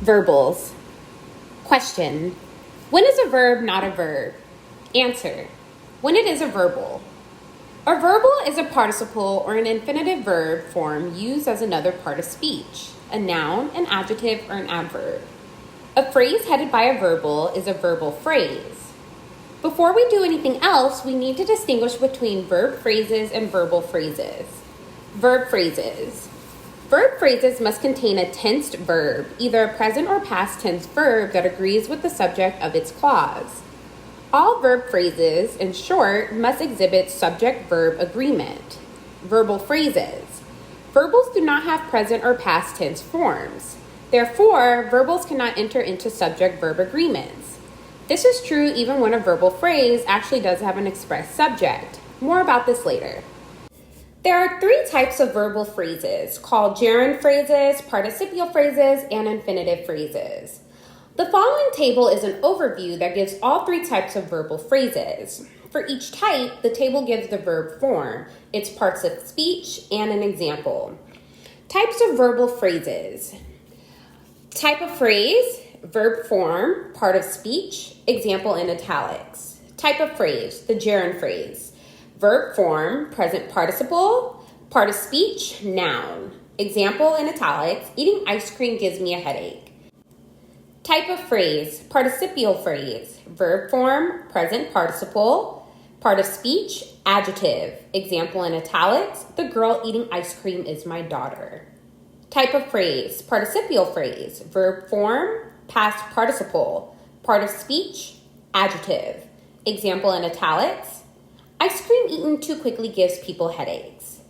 Verbals. Question. When is a verb not a verb? Answer. When it is a verbal. A verbal is a participle or an infinitive verb form used as another part of speech, a noun, an adjective, or an adverb. A phrase headed by a verbal is a verbal phrase. Before we do anything else, we need to distinguish between verb phrases and verbal phrases. Verb phrases. Verb phrases must contain a tensed verb, either a present or past tense verb that agrees with the subject of its clause. All verb phrases, in short, must exhibit subject-verb agreement. Verbal phrases. Verbals do not have present or past tense forms. Therefore, verbals cannot enter into subject-verb agreements. This is true even when a verbal phrase actually does have an express subject. More about this later. There are three types of verbal phrases called gerund phrases, participial phrases, and infinitive phrases. The following table is an overview that gives all three types of verbal phrases. For each type, the table gives the verb form, its parts of speech, and an example. Types of verbal phrases. Type of phrase, verb form, part of speech, example in italics. Type of phrase, the gerund phrase. Verb form, present participle, part of speech, noun. Example in italics, eating ice cream gives me a headache. Type of phrase, participial phrase, verb form, present participle, part of speech, adjective. Example in italics, the girl eating ice cream is my daughter. Type of phrase, participial phrase, verb form, past participle, part of speech, adjective. Example in italics, ice cream eaten too quickly gives people headaches.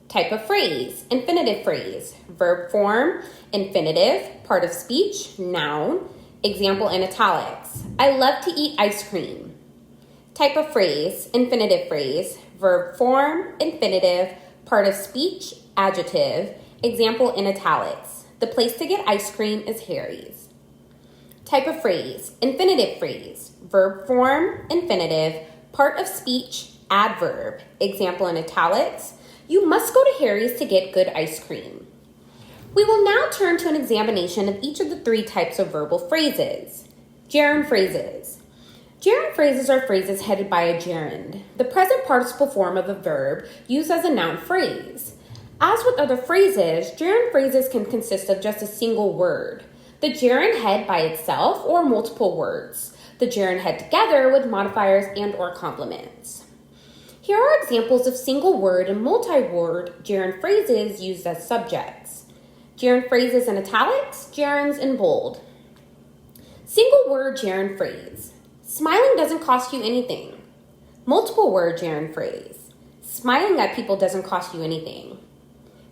Type of phrase, infinitive phrase, verb form, infinitive, part of speech, noun. Example in italics, I love to eat ice cream. Type of phrase, infinitive phrase, verb form, infinitive, part of speech, adjective. Example in italics, the place to get ice cream is Harry's. Type of phrase, infinitive phrase, verb form, infinitive, part of speech, adverb. Example in italics, you must go to Harry's to get good ice cream. We will now turn to an examination of each of the three types of verbal phrases. Gerund phrases. Gerund phrases are phrases headed by a gerund, the present participle form of a verb used as a noun phrase. As with other phrases, gerund phrases can consist of just a single word, the gerund head by itself, or multiple words, the gerund head together with modifiers and/or complements. Here are examples of single-word and multi-word gerund phrases used as subjects. Gerund phrases in italics, gerunds in bold. Single-word gerund phrase. Smiling doesn't cost you anything. Multiple-word gerund phrase. Smiling at people doesn't cost you anything.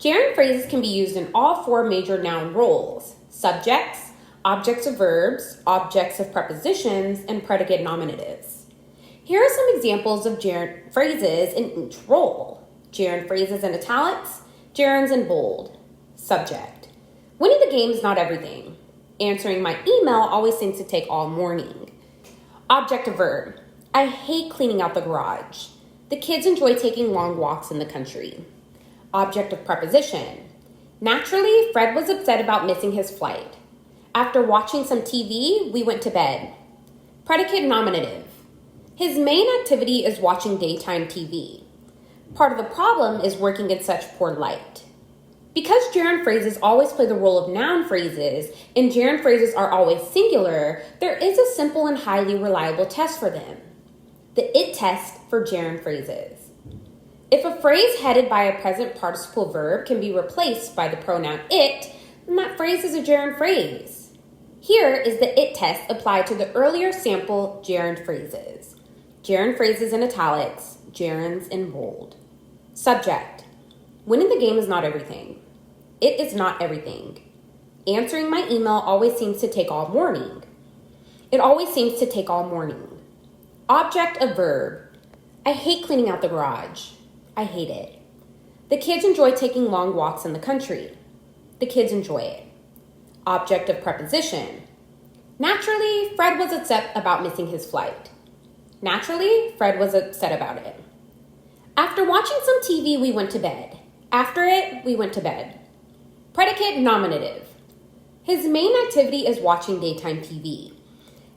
Gerund phrases can be used in all four major noun roles: subjects, objects of verbs, objects of prepositions, and predicate nominatives. Here are some examples of gerund phrases in each role. Gerund phrases in italics, gerunds in bold. Subject. Winning the game is not everything. Answering my email always seems to take all morning. Object of verb. I hate cleaning out the garage. The kids enjoy taking long walks in the country. Object of preposition. Naturally, Fred was upset about missing his flight. After watching some TV, we went to bed. Predicate nominative. His main activity is watching daytime TV. Part of the problem is working in such poor light. Because gerund phrases always play the role of noun phrases and gerund phrases are always singular, there is a simple and highly reliable test for them. The IT test for gerund phrases. If a phrase headed by a present participle verb can be replaced by the pronoun it, then that phrase is a gerund phrase. Here is the IT test applied to the earlier sample gerund phrases. Gerund phrases in italics, gerunds in bold. Subject. Winning the game is not everything. It is not everything. Answering my email always seems to take all morning. It always seems to take all morning. Object of verb. I hate cleaning out the garage. I hate it. The kids enjoy taking long walks in the country. The kids enjoy it. Object of preposition. Naturally, Fred was upset about missing his flight. Naturally, Fred was upset about it. After watching some TV, we went to bed. After it, we went to bed. Predicate nominative. His main activity is watching daytime TV.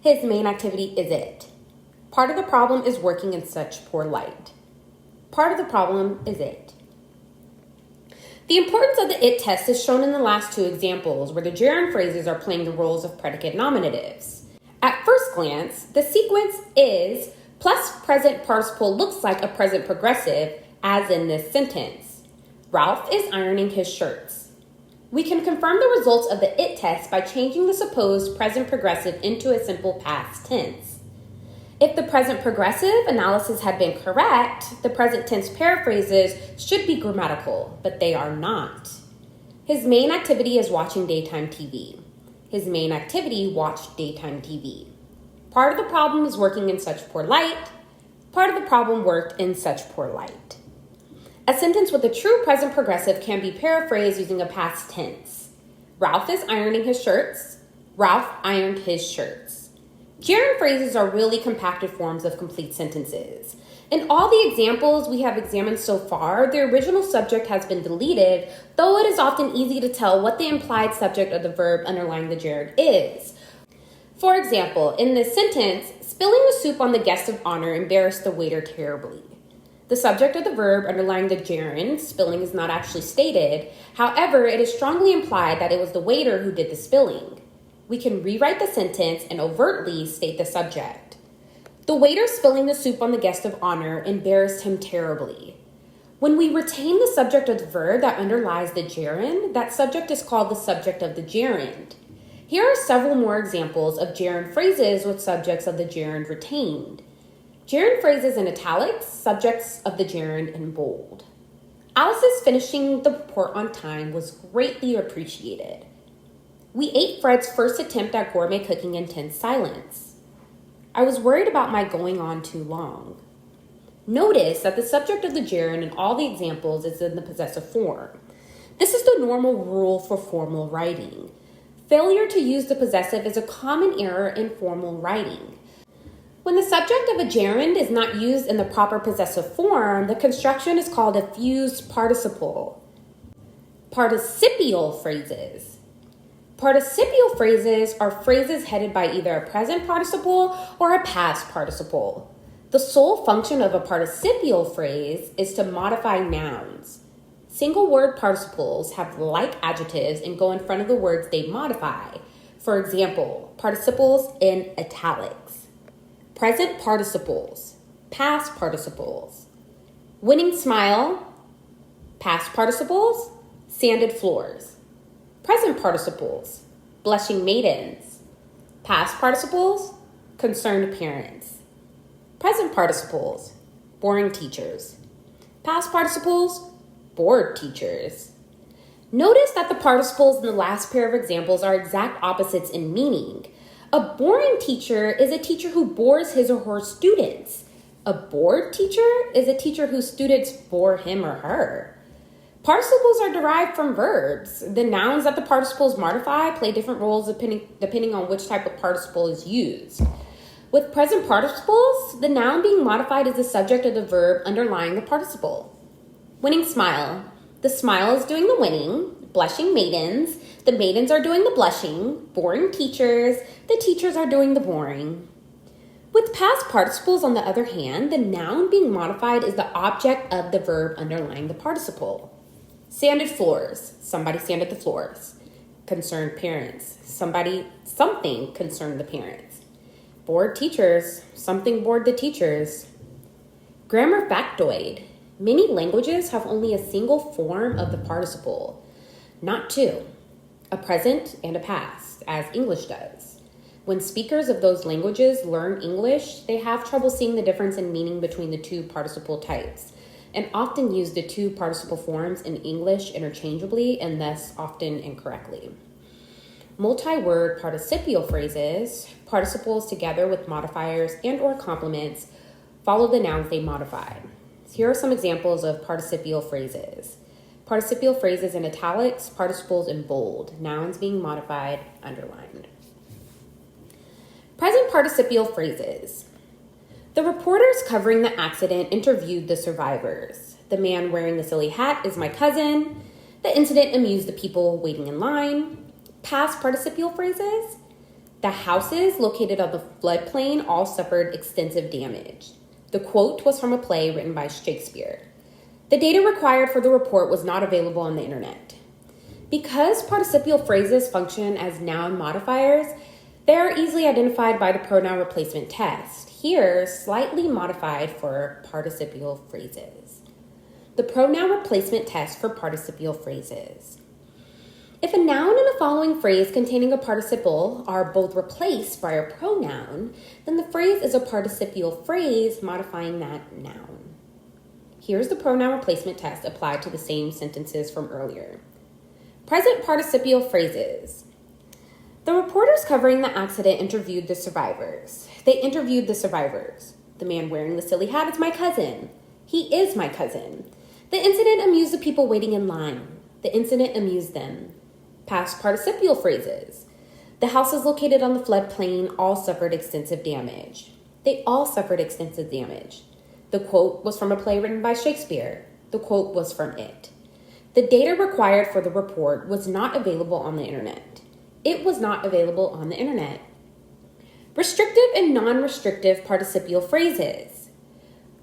His main activity is it. Part of the problem is working in such poor light. Part of the problem is it. The importance of the it test is shown in the last two examples, where the gerund phrases are playing the roles of predicate nominatives. At first glance, the sequence is plus present participle looks like a present progressive, as in this sentence. Ralph is ironing his shirts. We can confirm the results of the it test by changing the supposed present progressive into a simple past tense. If the present progressive analysis had been correct, the present tense paraphrases should be grammatical, but they are not. His main activity is watching daytime TV. His main activity watched daytime TV. Part of the problem is working in such poor light. Part of the problem worked in such poor light. A sentence with a true present progressive can be paraphrased using a past tense. Ralph is ironing his shirts. Ralph ironed his shirts. Gerund phrases are really compacted forms of complete sentences. In all the examples we have examined so far, the original subject has been deleted, though it is often easy to tell what the implied subject of the verb underlying the gerund is. For example, in this sentence, spilling the soup on the guest of honor embarrassed the waiter terribly. The subject of the verb underlying the gerund, spilling, is not actually stated. However, it is strongly implied that it was the waiter who did the spilling. We can rewrite the sentence and overtly state the subject. The waiter spilling the soup on the guest of honor embarrassed him terribly. When we retain the subject of the verb that underlies the gerund, that subject is called the subject of the gerund. Here are several more examples of gerund phrases with subjects of the gerund retained. Gerund phrases in italics, subjects of the gerund in bold. Alice's finishing the report on time was greatly appreciated. We ate Fred's first attempt at gourmet cooking in tense silence. I was worried about my going on too long. Notice that the subject of the gerund in all the examples is in the possessive form. This is the normal rule for formal writing. Failure to use the possessive is a common error in formal writing. When the subject of a gerund is not used in the proper possessive form, the construction is called a fused participle. Participial phrases. Participial phrases are phrases headed by either a present participle or a past participle. The sole function of a participial phrase is to modify nouns. Single word participles have like adjectives and go in front of the words they modify. For example, participles in italics. Present participles, past participles. Winning smile, past participles, sanded floors. Present participles, blushing maidens. Past participles, concerned parents. Present participles, boring teachers. Past participles, bored teachers. Notice that the participles in the last pair of examples are exact opposites in meaning. A boring teacher is a teacher who bores his or her students. A bored teacher is a teacher whose students bore him or her. Participles are derived from verbs. The nouns that the participles modify play different roles depending on which type of participle is used. With present participles, the noun being modified is the subject of the verb underlying the participle. Winning smile. The smile is doing the winning. Blushing maidens. The maidens are doing the blushing. Boring teachers. The teachers are doing the boring. With past participles, on the other hand, the noun being modified is the object of the verb underlying the participle. Sanded floors, somebody sanded the floors. Concerned parents, something concerned the parents. Bored teachers, something bored the teachers. Grammar factoid, many languages have only a single form of the participle, not two, a present and a past, as English does. When speakers of those languages learn English, they have trouble seeing the difference in meaning between the two participle types, and often use the two participle forms in English interchangeably and thus often incorrectly. Multi-word participial phrases, participles together with modifiers and or complements, follow the nouns they modify. Here are some examples of participial phrases. Participial phrases in italics, participles in bold, nouns being modified, underlined. Present participial phrases. The reporters covering the accident interviewed the survivors. The man wearing the silly hat is my cousin. The incident amused the people waiting in line. Past participial phrases. The houses located on the floodplain all suffered extensive damage. The quote was from a play written by Shakespeare. The data required for the report was not available on the internet. Because participial phrases function as noun modifiers, they are easily identified by the pronoun replacement test, here slightly modified for participial phrases. The pronoun replacement test for participial phrases. If a noun and a following phrase containing a participle are both replaced by a pronoun, then the phrase is a participial phrase modifying that noun. Here's the pronoun replacement test applied to the same sentences from earlier. Present participial phrases. The reporters covering the accident interviewed the survivors. They interviewed the survivors. The man wearing the silly hat is my cousin. He is my cousin. The incident amused the people waiting in line. The incident amused them. Past participial phrases. The houses located on the floodplain all suffered extensive damage. They all suffered extensive damage. The quote was from a play written by Shakespeare. The quote was from it. The data required for the report was not available on the internet. It was not available on the internet. Restrictive and non-restrictive participial phrases.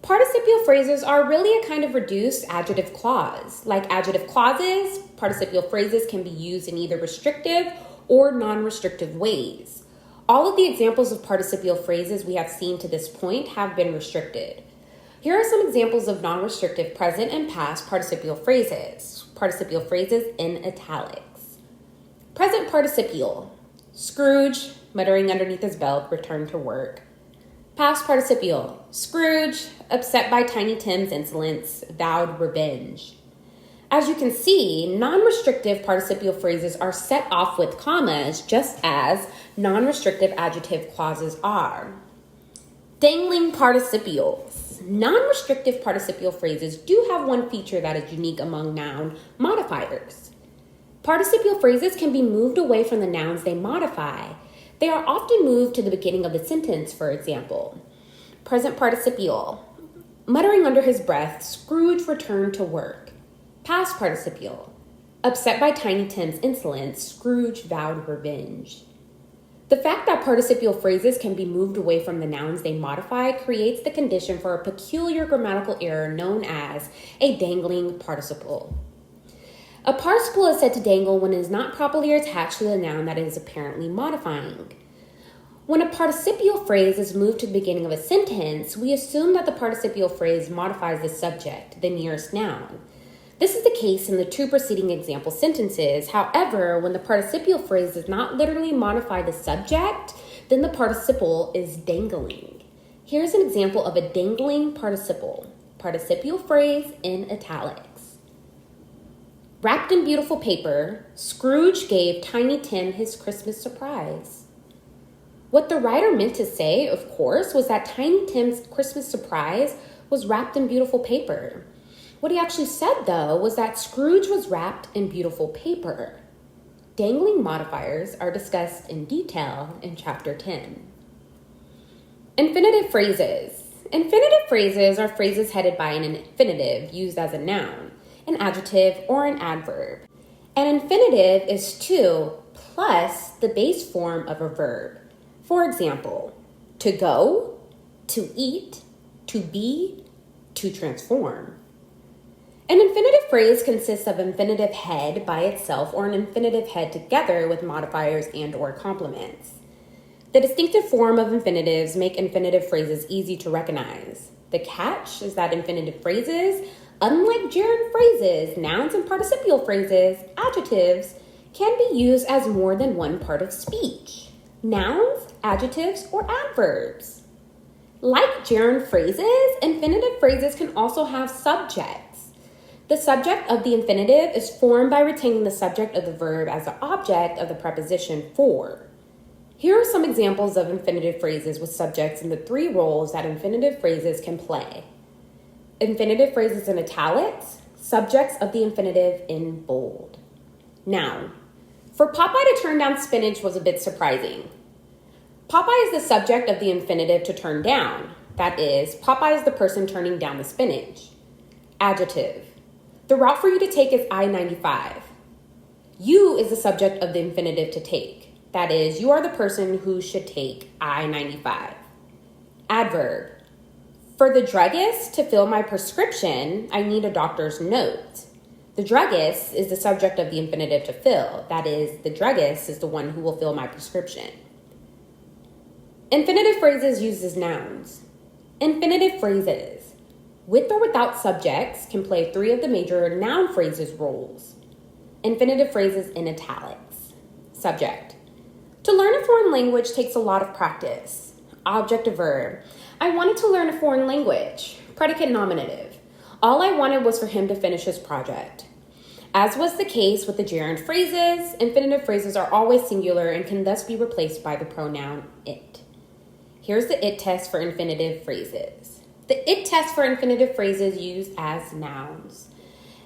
Participial phrases are really a kind of reduced adjective clause. Like adjective clauses, participial phrases can be used in either restrictive or non-restrictive ways. All of the examples of participial phrases we have seen to this point have been restricted. Here are some examples of non-restrictive present and past participial phrases. Participial phrases in italics. Present participial. Scrooge, muttering underneath his belt, returned to work. Past participial. Scrooge, upset by Tiny Tim's insolence, vowed revenge. As you can see, non-restrictive participial phrases are set off with commas, just as non-restrictive adjective clauses are. Dangling participles. Non-restrictive participial phrases do have one feature that is unique among noun modifiers. Participial phrases can be moved away from the nouns they modify. They are often moved to the beginning of the sentence, for example. Present participial. Muttering under his breath, Scrooge returned to work. Past participial. Upset by Tiny Tim's insolence, Scrooge vowed revenge. The fact that participial phrases can be moved away from the nouns they modify creates the condition for a peculiar grammatical error known as a dangling participle. A participle is said to dangle when it is not properly attached to the noun that it is apparently modifying. When a participial phrase is moved to the beginning of a sentence, we assume that the participial phrase modifies the subject, the nearest noun. This is the case in the two preceding example sentences. However, when the participial phrase does not literally modify the subject, then the participle is dangling. Here's an example of a dangling participle. Participial phrase in italics. Wrapped in beautiful paper, Scrooge gave Tiny Tim his Christmas surprise. What the writer meant to say, of course, was that Tiny Tim's Christmas surprise was wrapped in beautiful paper. What he actually said, though, was that Scrooge was wrapped in beautiful paper. Dangling modifiers are discussed in detail in Chapter 10. Infinitive phrases. Infinitive phrases are phrases headed by an infinitive used as a noun, an adjective, or an adverb. An infinitive is to plus the base form of a verb. For example, to go, to eat, to be, to transform. An infinitive phrase consists of infinitive head by itself or an infinitive head together with modifiers and or complements. The distinctive form of infinitives make infinitive phrases easy to recognize. The catch is that infinitive phrases, unlike gerund phrases, nouns and participial phrases, adjectives, can be used as more than one part of speech. Nouns, adjectives, or adverbs. Like gerund phrases, infinitive phrases can also have subjects. The subject of the infinitive is formed by retaining the subject of the verb as the object of the preposition for. Here are some examples of infinitive phrases with subjects in the three roles that infinitive phrases can play. Infinitive phrases in italics, subjects of the infinitive in bold. Noun. For Popeye to turn down spinach was a bit surprising. Popeye is the subject of the infinitive to turn down. That is, Popeye is the person turning down the spinach. Adjective. The route for you to take is I-95. You is the subject of the infinitive to take. That is, you are the person who should take I-95. Adverb. For the druggist to fill my prescription, I need a doctor's note. The druggist is the subject of the infinitive to fill. That is, the druggist is the one who will fill my prescription. Infinitive phrases used as nouns. Infinitive phrases, with or without subjects, can play three of the major noun phrases roles. Infinitive phrases in italics. Subject. To learn a foreign language takes a lot of practice. Object of verb. I wanted to learn a foreign language. Predicate nominative. All I wanted was for him to finish his project. As was the case with the gerund phrases, infinitive phrases are always singular and can thus be replaced by the pronoun it. Here's the it test for infinitive phrases. The it test for infinitive phrases used as nouns.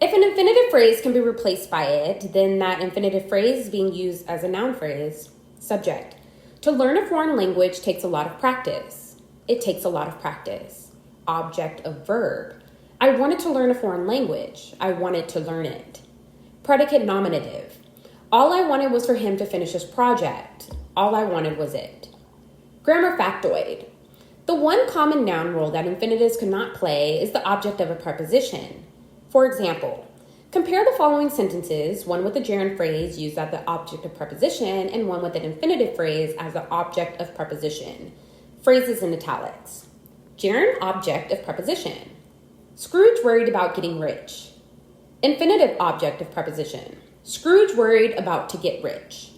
If an infinitive phrase can be replaced by it, then that infinitive phrase is being used as a noun phrase. Subject. To learn a foreign language takes a lot of practice. It takes a lot of practice. Object of verb. I wanted to learn a foreign language. I wanted to learn it. Predicate nominative. All I wanted was for him to finish his project. All I wanted was it. Grammar factoid. The one common noun role that infinitives cannot play is the object of a preposition. For example, compare the following sentences, one with a gerund phrase used as the object of preposition and one with an infinitive phrase as the object of preposition. Phrases in italics. Gerund object of preposition. Scrooge worried about getting rich. Infinitive object of preposition. Scrooge worried about to get rich.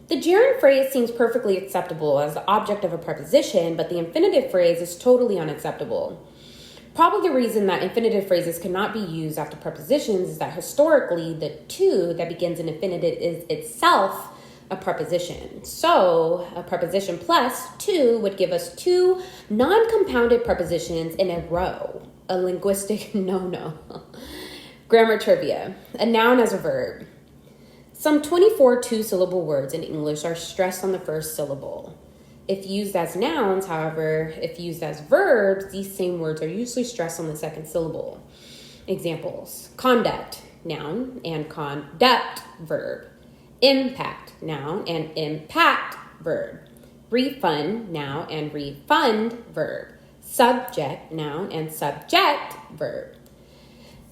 The gerund phrase seems perfectly acceptable as the object of a preposition, but the infinitive phrase is totally unacceptable. Probably the reason that infinitive phrases cannot be used after prepositions is that historically the to that begins in infinitive is itself a preposition. So a preposition plus to would give us two non-compounded prepositions in a row. A linguistic no-no. Grammar trivia. A noun as a verb. Some 24 two-syllable words in English are stressed on the first syllable. If used as nouns, however, if used as verbs, these same words are usually stressed on the second syllable. Examples: conduct, noun, and conduct, verb. Impact, noun, and impact, verb. Refund, noun, and refund, verb. Subject, noun, and subject, verb.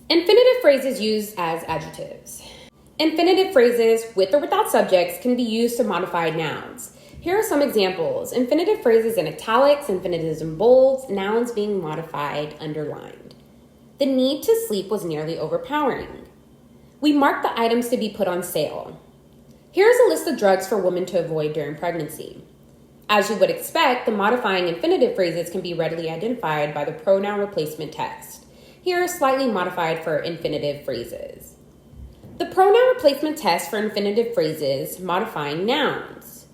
Infinitive phrases used as adjectives. Infinitive phrases with or without subjects can be used to modify nouns. Here are some examples. Infinitive phrases in italics, infinitives in bolds, nouns being modified, underlined. The need to sleep was nearly overpowering. We marked the items to be put on sale. Here's a list of drugs for women to avoid during pregnancy. As you would expect, the modifying infinitive phrases can be readily identified by the pronoun replacement test. Here is slightly modified for infinitive phrases. The pronoun replacement test for infinitive phrases, modifying nouns.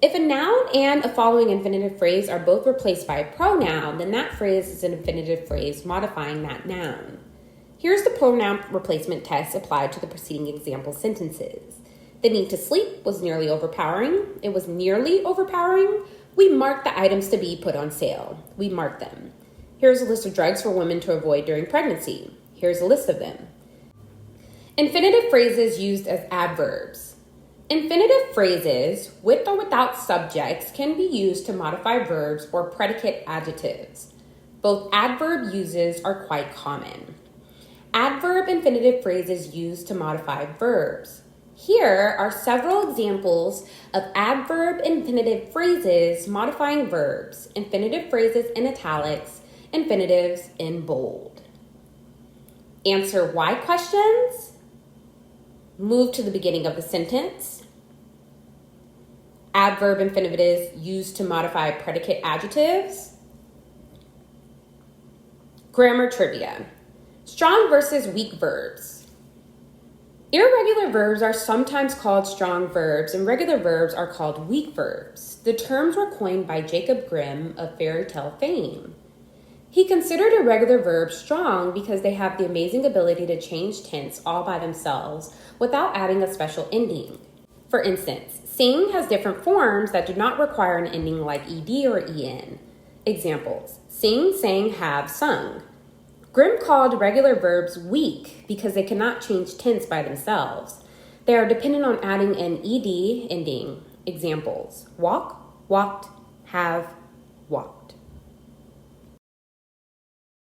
If a noun and a following infinitive phrase are both replaced by a pronoun, then that phrase is an infinitive phrase modifying that noun. Here's the pronoun replacement test applied to the preceding example sentences. The need to sleep was nearly overpowering. It was nearly overpowering. We marked the items to be put on sale. We marked them. Here's a list of drugs for women to avoid during pregnancy. Here's a list of them. Infinitive phrases used as adverbs. Infinitive phrases with or without subjects can be used to modify verbs or predicate adjectives. Both adverb uses are quite common. Adverb infinitive phrases used to modify verbs. Here are several examples of adverb infinitive phrases modifying verbs, infinitive phrases in italics, infinitives in bold. Answer why questions. Move to the beginning of the sentence. Adverb infinitives used to modify predicate adjectives. Grammar trivia. Strong versus weak verbs. Irregular verbs are sometimes called strong verbs and regular verbs are called weak verbs. The terms were coined by Jacob Grimm of fairy tale fame. He considered irregular verbs strong because they have the amazing ability to change tense all by themselves without adding a special ending. For instance, sing has different forms that do not require an ending like ed or en. Examples: sing, sang, have, sung. Grimm called regular verbs weak because they cannot change tense by themselves. They are dependent on adding an ed ending. Examples: walk, walked, have,